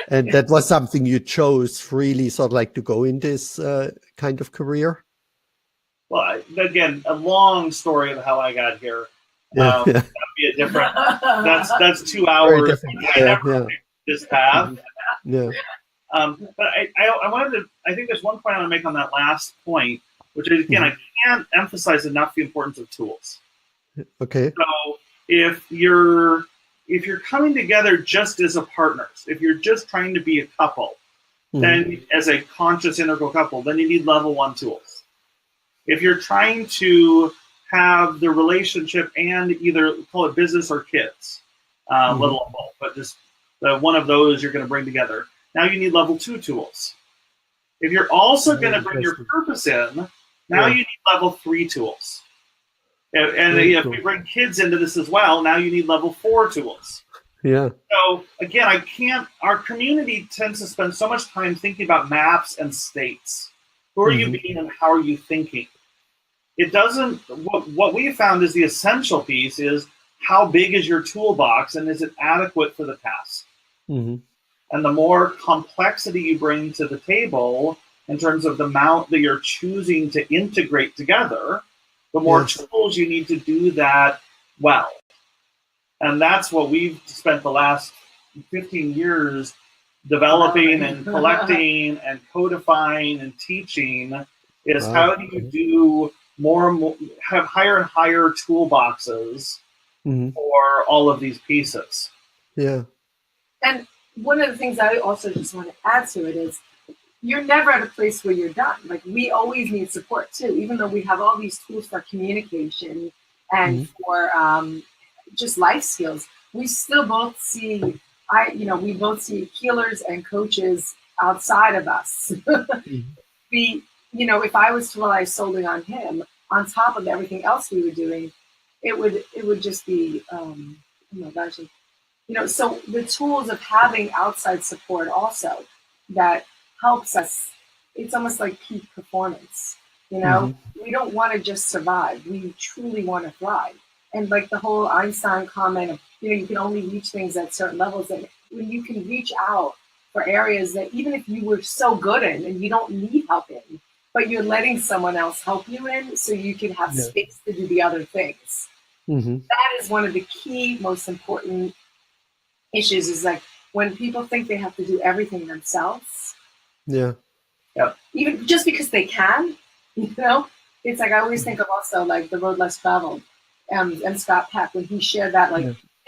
And that was something you chose, really, sort of like to go in this kind of career? Well, again, a long story of how I got here. That'd be a different. That's 2 hours. I never picked this path. But I wanted to. I think there's one point I want to make on that last point, which is, again, I can't emphasize enough the importance of tools. Okay. So if you're if you're coming together just as a partners, if you're just trying to be a couple, then as a conscious integral couple, then you need level 1 tools. If you're trying to have the relationship and either call it business or kids, little of both, but just one of those you're going to bring together. Now you need level 2 tools. If you're also going to bring your purpose in, now you need level 3 tools. And if we bring kids into this as well, now you need level 4 tools. Yeah. So again, our community tends to spend so much time thinking about maps and states. Who are you being and how are you thinking? It doesn't, what we have found is the essential piece is how big is your toolbox and is it adequate for the task? And the more complexity you bring to the table in terms of the amount that you're choosing to integrate together, the more tools you need to do that well. And that's what we've spent the last 15 years developing and collecting and codifying and teaching is how do you do more and more, have higher and higher toolboxes for all of these pieces. Yeah. And one of the things I also just want to add to it is you're never at a place where you're done. Like we always need support too, even though we have all these tools for communication and for just life skills. We still both see, we both see healers and coaches outside of us. If I was to rely solely on him, on top of everything else we were doing, it would just be, so the tools of having outside support also that helps us, it's almost like peak performance, we don't want to just survive. We truly want to thrive. And like the whole Einstein comment of, you can only reach things at certain levels. And when you can reach out for areas that even if you were so good in and you don't need help in, but you're letting someone else help you in so you can have space to do the other things. That is one of the key, most important issues is like when people think they have to do everything themselves. Even just because they can, it's like I always think of also like The Road Less Traveled and Scott Peck when he shared that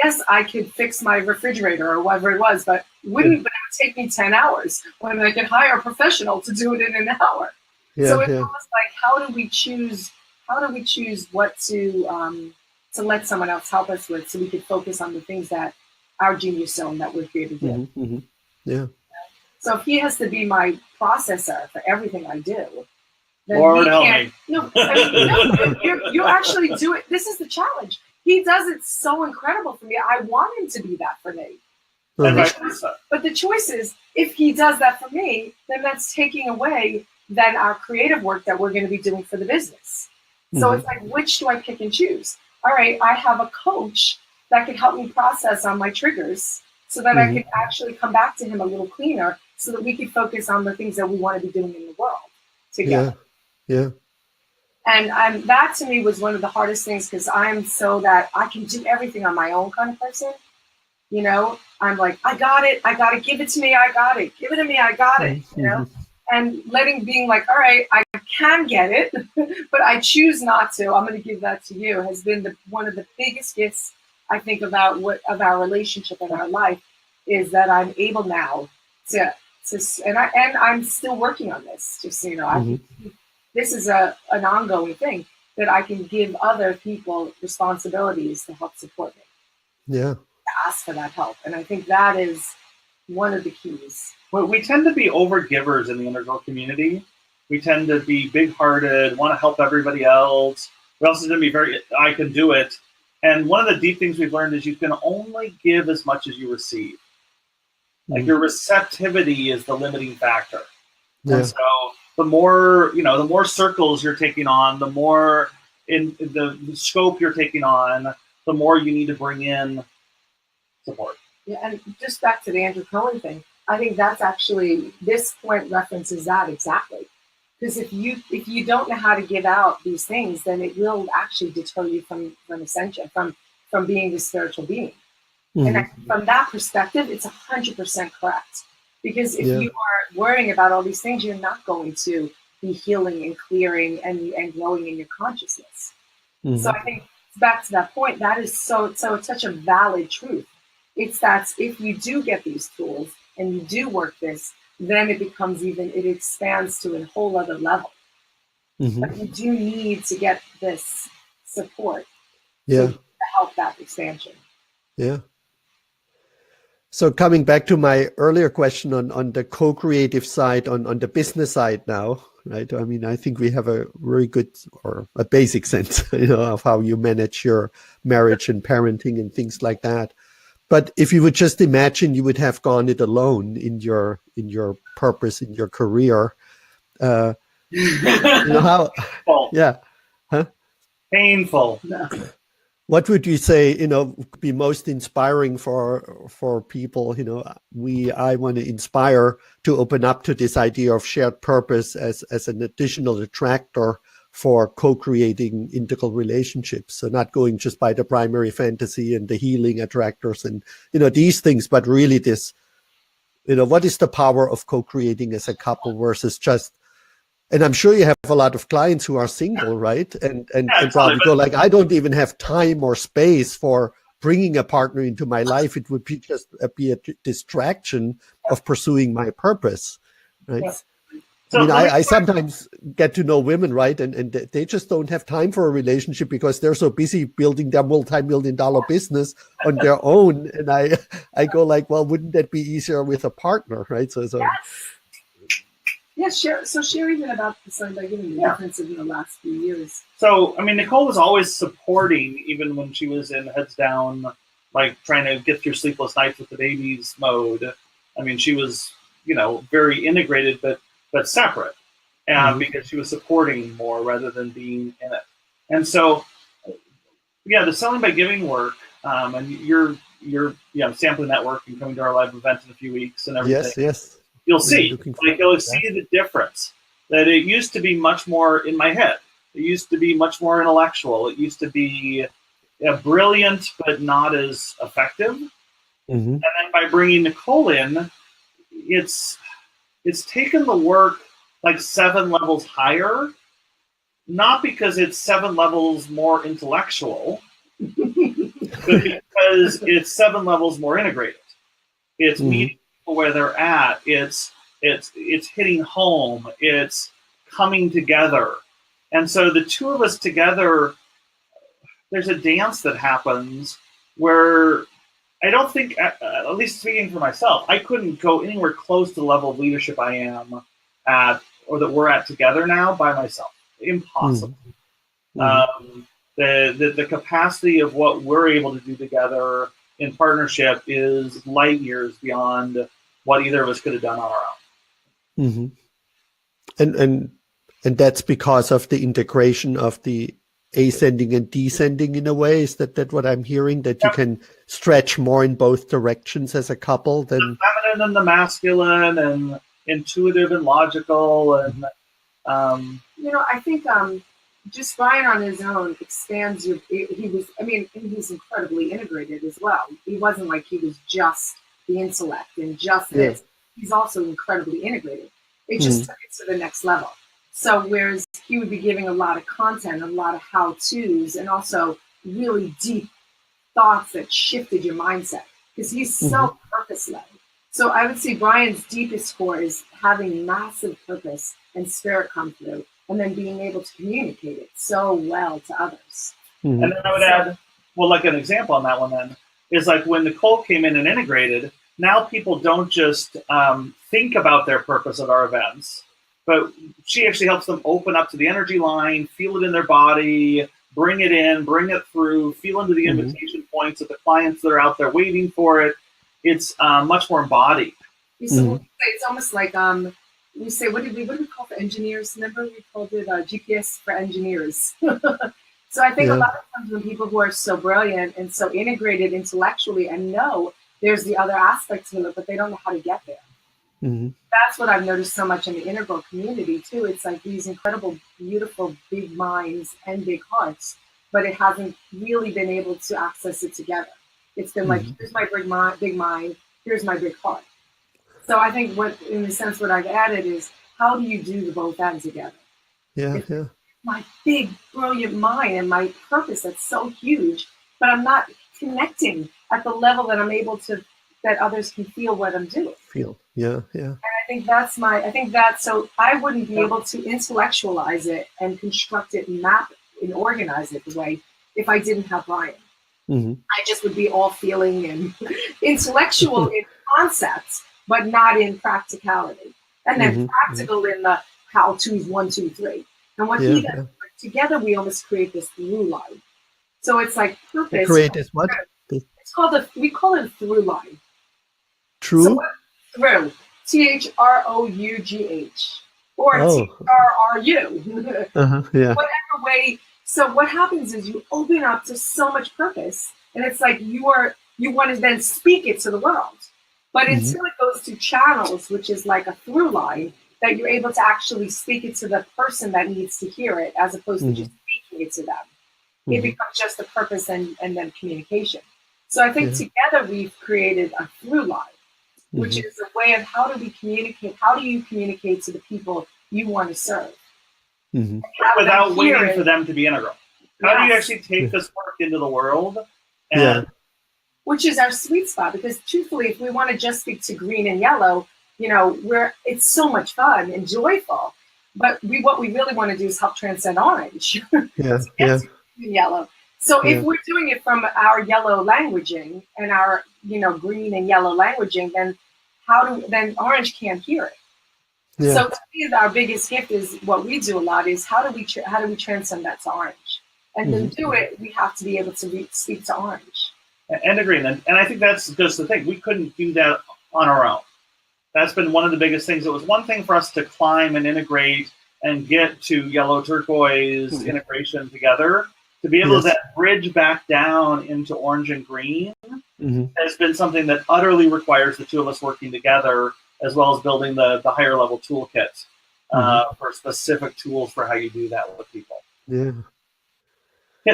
yes, I could fix my refrigerator or whatever it was, but it would take me 10 hours when I could hire a professional to do it in an hour. So it's almost like how do we choose what to let someone else help us with so we could focus on the things that our genius zone that we're here to do. So if he has to be my processor for everything I do, then Lord help me. You actually do it. This is the challenge. He does it so incredible for me. I want him to be that for me. But the choice is, if he does that for me, then that's taking away then our creative work that we're going to be doing for the business. So it's like, which do I pick and choose? All right, I have a coach that can help me process on my triggers so that I can actually come back to him a little cleaner so that we can focus on the things that we want to be doing in the world together. And that to me was one of the hardest things because I'm so that I can do everything on my own kind of person. I'm like, I got it. I got to give it to me. I got it. Give it to me. I got it. And being like, all right, I can get it, but I choose not to. I'm going to give that to you has been one of the biggest gifts I think about of our relationship and our life is that I'm able now to and I'm still working on this. Just so you know, this is an ongoing thing that I can give other people responsibilities to help support me. To ask for that help, and I think that is one of the keys. Well, we tend to be over-givers in the integral community. We tend to be big-hearted, want to help everybody else. We also tend to be very, I can do it. And one of the deep things we've learned is you can only give as much as you receive. Like your receptivity is the limiting factor. And so the more circles you're taking on, the more in the scope you're taking on, the more you need to bring in support. Yeah, and just back to the Andrew Cohen thing, I think that's actually, this point references that exactly. Because if you don't know how to give out these things, then it will actually deter you from ascension, from being the spiritual being. And from that perspective, it's 100% correct. Because if you are worrying about all these things, you're not going to be healing and clearing and growing in your consciousness. So I think back to that point, that is so it's such a valid truth. It's that if you do get these tools and you do work this, then it expands to a whole other level. But you do need to get this support to help that expansion. Yeah. So coming back to my earlier question on the co-creative side, on the business side now, right? I mean, I think we have a very good or a basic sense, of how you manage your marriage and parenting and things like that. But if you would just imagine you would have gone it alone in your purpose, in your career, how, Painful. yeah, huh? Painful. What would you say, would be most inspiring for people? I want to inspire to open up to this idea of shared purpose as an additional attractor for co-creating integral relationships. So not going just by the primary fantasy and the healing attractors and, these things, but really this, what is the power of co-creating as a couple versus just, and I'm sure you have a lot of clients who are single, right? And probably go like, I don't even have time or space for bringing a partner into my life. It would be just be a distraction of pursuing my purpose, right? Yeah. So, I mean, I sometimes get to know women, right? And they just don't have time for a relationship because they're so busy building their multi-million-dollar business on their own. And I go like, well, wouldn't that be easier with a partner, right? So yes. Yeah, share even about the Sun by Giving, the difference in the last few years. So, I mean, Nicole was always supporting, even when she was in heads down, like trying to get through sleepless nights with the babies mode. I mean, she was, very integrated, but separate, and because she was supporting more rather than being in it. And so, the Selling by Giving work, and you're sampling that work and coming to our live event in a few weeks and everything. Yes. You'll see, you'll see the difference. That it used to be much more in my head. It used to be much more intellectual. It used to be brilliant, but not as effective. And then by bringing Nicole in, it's taken the work like 7 levels higher, not because it's 7 levels more intellectual, but because it's 7 levels more integrated. It's meeting people where they're at. It's hitting home. It's coming together. And so the two of us together, there's a dance that happens where I don't think, at least speaking for myself, I couldn't go anywhere close to the level of leadership I am at, or that we're at together now by myself. Impossible. The capacity of what we're able to do together in partnership is light years beyond what either of us could have done on our own. And that's because of the integration of the ascending and descending in a way. Is that what I'm hearing? That you can stretch more in both directions as a couple than the feminine and the masculine, and intuitive and logical, and I think just Brian on his own expands your. He's incredibly integrated as well. He wasn't like he was just the intellect and just this. He's also incredibly integrated. It just took it to the next level. So whereas he would be giving a lot of content, a lot of how-tos, and also really deep thoughts that shifted your mindset, because he's so purpose-led. So I would say Brian's deepest core is having massive purpose and spirit come through, and then being able to communicate it so well to others. And then I would add, well, like an example on that one then, is like when Nicole came in and integrated, now people don't just think about their purpose at our events, but she actually helps them open up to the energy line, feel it in their body, bring it in, bring it through, feel into the invitation points of the clients that are out there waiting for it. It's much more embodied. It's almost like we say, what do we call for engineers? Remember we called it GPS for engineers. So I think a lot of times when people who are so brilliant and so integrated intellectually and know there's the other aspects of it, but they don't know how to get there. That's what I've noticed so much in the integral community too. It's like these incredible, beautiful, big minds and big hearts, but it hasn't really been able to access it together. It's been like, here's my big mind, here's my big heart. So I think what I've added is, how do you do the both ends together? My big, brilliant mind and my purpose that's so huge, but I'm not connecting at the level that I'm able to, that others can feel what I'm doing. Yeah. I think that's so I wouldn't be able to intellectualize it and construct it and map it and organize it the way if I didn't have Brian. I just would be all feeling and intellectual in concepts, but not in practicality. And then practical in the how-tos 1, 2, 3. And what he does, together we almost create this through line. So it's like purpose. Create this what? It's called we call it through line. True? So, through. THROUGH. Or TRRU. Whatever way. So what happens is you open up to so much purpose, and it's like you want to then speak it to the world. But until it goes to channels, which is like a through line, that you're able to actually speak it to the person that needs to hear it, as opposed to just speaking it to them. It becomes just a purpose and then communication. So I think together we've created a through line, which is a way of how do we communicate? How do you communicate to the people you want to serve? Without waiting for them to be integral. How do you actually take this work into the world? And which is our sweet spot, because truthfully, if we want to just speak to green and yellow, it's so much fun and joyful. But what we really want to do is help transcend orange. And yellow. So if we're doing it from our yellow languaging and our green and yellow languaging, then then orange can't hear it. So to me, our biggest gift is what we do a lot is how do we transcend that to orange, and then do it. We have to be able to speak to orange and agree. And I think that's just the thing. We couldn't do that on our own. That's been one of the biggest things. It was one thing for us to climb and integrate and get to yellow turquoise integration together. To be able to then bridge back down into orange and green has been something that utterly requires the two of us working together, as well as building the higher level toolkit for specific tools for how you do that with people.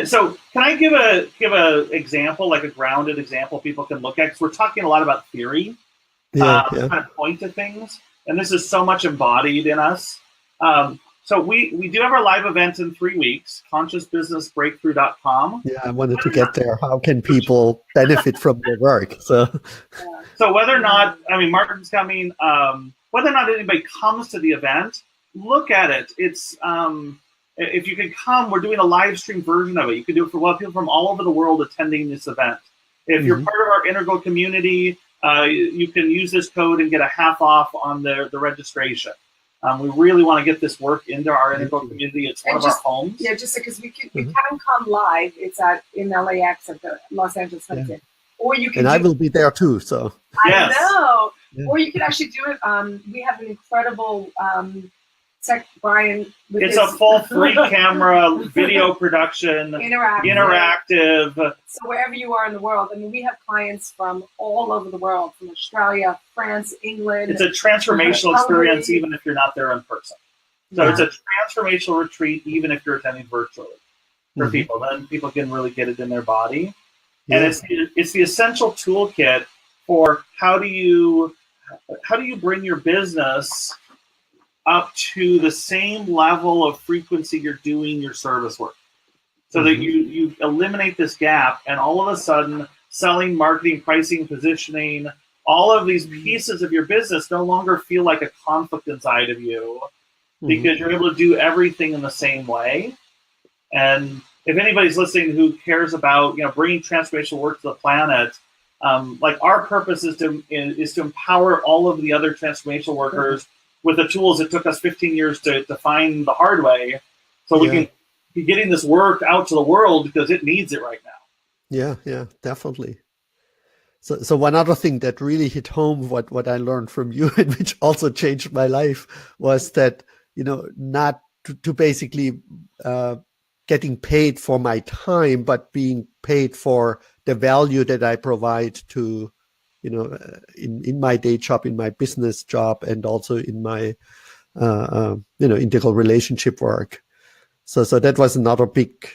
So can I give a example, like a grounded example people can look at? Because we're talking a lot about theory, kind of point to things, and this is so much embodied in us. So we do have our live event in 3 weeks, consciousbreakthrough.com. Yeah, I wanted to get there. How can people benefit from your work? So whether or not, Martin's coming, whether or not anybody comes to the event, look at it. It's, if you can come, we're doing a live stream version of it. You can do it for people from all over the world attending this event. If you're part of our integral community, you can use this code and get a half off on the registration. We really want to get this work into our integral community. It's one of our homes. Yeah, just because you can come live. It's in LAX at the Los Angeles Hilton. Or you can. And I will be there too. So I know. Yeah. Or you can actually do it. We have an incredible tech, Brian. It's a full 3-camera video production, interactive. So wherever you are in the world, we have clients from all over the world, from Australia, France, England. It's a transformational experience, even if you're not there in person. So it's a transformational retreat, even if you're attending virtually for people. Then people can really get it in their body. And it's the essential toolkit for how do you bring your business up to the same level of frequency you're doing your service work, so that you eliminate this gap, and all of a sudden selling, marketing, pricing, positioning, all of these pieces of your business no longer feel like a conflict inside of you, because you're able to do everything in the same way. And if anybody's listening who cares about bringing transformational work to the planet, like our purpose is to empower all of the other transformational workers with the tools it took us 15 years to find the hard way, so we can be getting this work out to the world because it needs it right now. Yeah, definitely. So one other thing that really hit home what I learned from you, and which also changed my life, was that not to basically getting paid for my time, but being paid for the value that I provide to in my day job, in my business job, and also in my integral relationship work. So that was another big.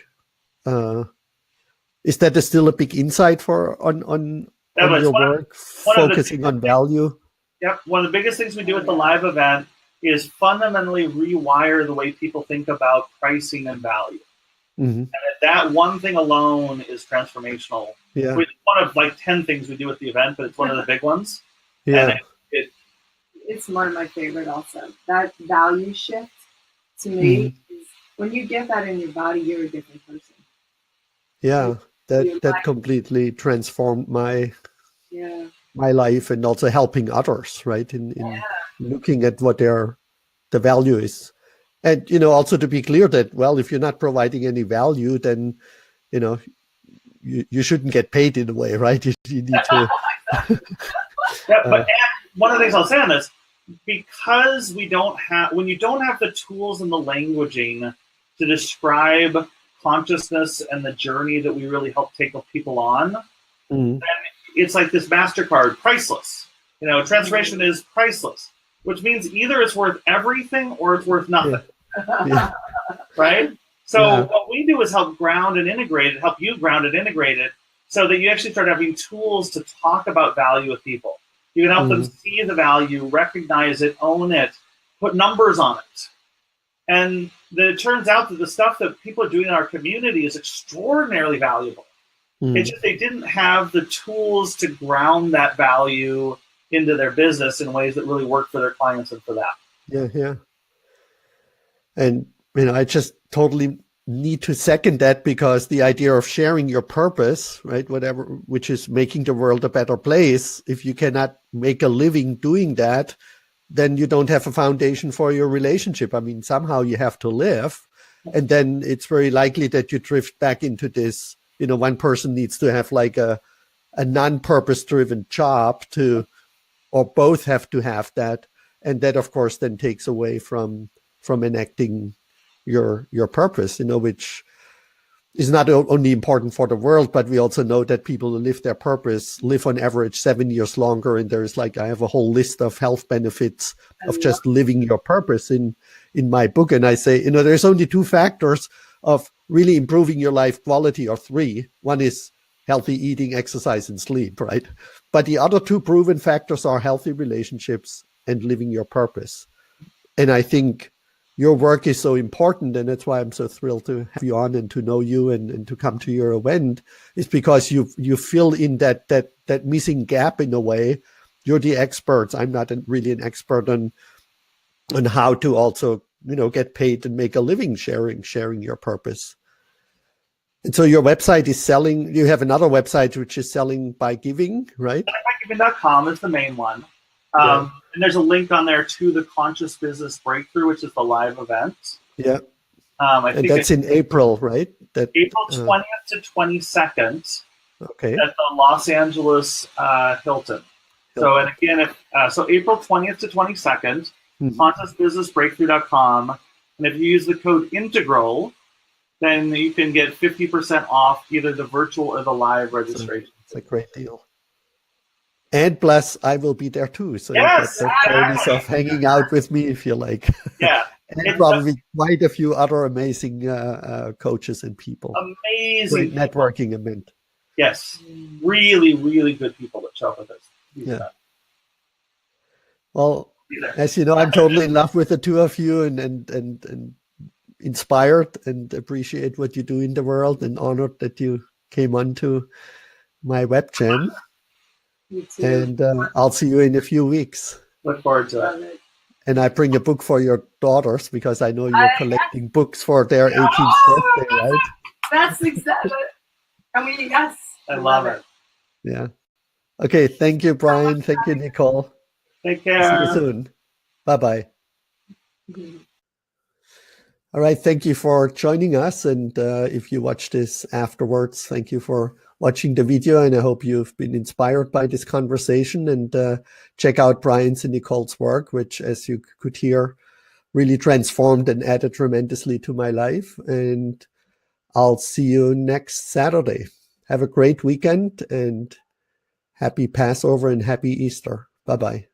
Is that still a big insight on your work, focusing on value? Yep, one of the biggest things we do at the live event is fundamentally rewire the way people think about pricing and value. Mhm. That one thing alone is transformational. Yeah. It's one of like 10 things we do at the event, but it's one of the big ones. Yeah. And It's one of my favorite also. That value shift to me Mhm. is when you get that in your body, you're a different person. Yeah. Your That life, completely transformed my yeah. life, and also helping others, right? In looking at what the value is. And, also to be clear that, well, if you're not providing any value, then, you know, you shouldn't get paid in a way, right? You need to. yeah, but one of the things I'll say on this, because when you don't have the tools and the languaging to describe consciousness and the journey that we really help take people on, Mhm. then it's like this MasterCard, priceless. Transformation is priceless, which means either it's worth everything or it's worth nothing. Yeah. Right? So Yeah. what we do is help ground and integrate it, help you ground and integrate it, so that you actually start having tools to talk about value with people. You can help them see the value, recognize it, own it, put numbers on it. And it turns out that the stuff that people are doing in our community is extraordinarily valuable. It's just they didn't have the tools to ground that value into their business in ways that really work for their clients and for them. Yeah. Yeah. And, I just totally need to second that, because the idea of sharing your purpose, right, whatever, which is making the world a better place, if you cannot make a living doing that, then you don't have a foundation for your relationship. I mean, somehow you have to live. And then it's very likely that you drift back into this, one person needs to have like a non-purpose driven job or both have to have that. And that, of course, then takes away from enacting your purpose, which is not only important for the world, but we also know that people who live their purpose live on average 7 years longer. And there's I have a whole list of health benefits of just living your purpose in my book. And I say, there's only 2 factors of really improving your life quality, or 3. One is healthy eating, exercise, and sleep, right? But the other 2 proven factors are healthy relationships and living your purpose. And I think your work is so important, and that's why I'm so thrilled to have you on and to know you and to come to your event, is because you fill in that missing gap in a way. You're the experts. I'm not really an expert on how to also get paid and make a living sharing your purpose. And so your website is selling. You have another website which is selling by giving, right? Giving.com is the main one. Yeah. And there's a link on there to the Conscious Business Breakthrough, which is the live event. Yeah. I And think that's in April, right? April 20th to 22nd. Okay. At the Los Angeles Hilton. So, and again, so April 20th to 22nd, consciousbusinessbreakthrough.com. And if you use the code INTEGRAL, then you can get 50% off either the virtual or the live registration. It's a great deal. And plus, I will be there too. So yes, you get the bonus of hanging out with me if you like. Yeah. And probably quite a few other amazing coaches and people. Amazing. Great networking event. Yes. Really, really good people that show up with us. Yeah. Well, as you know, I'm totally in love with the 2 of you and inspired and appreciate what you do in the world, and honored that you came on to my webcam. And I'll see you in a few weeks. Look forward to it. And I bring a book for your daughters, because I know you're collecting books for their 18th birthday, right? That's exactly. I mean, yes. I love it. Yeah. Okay. Thank you, Brian. Thank you, Nicole. Take care. See you soon. Bye-bye. All right. Thank you for joining us. And if you watch this afterwards, thank you for watching the video. And I hope you've been inspired by this conversation, and check out Brian's and Nicole's work, which, as you could hear, really transformed and added tremendously to my life. And I'll see you next Saturday. Have a great weekend, and happy Passover and happy Easter. Bye-bye.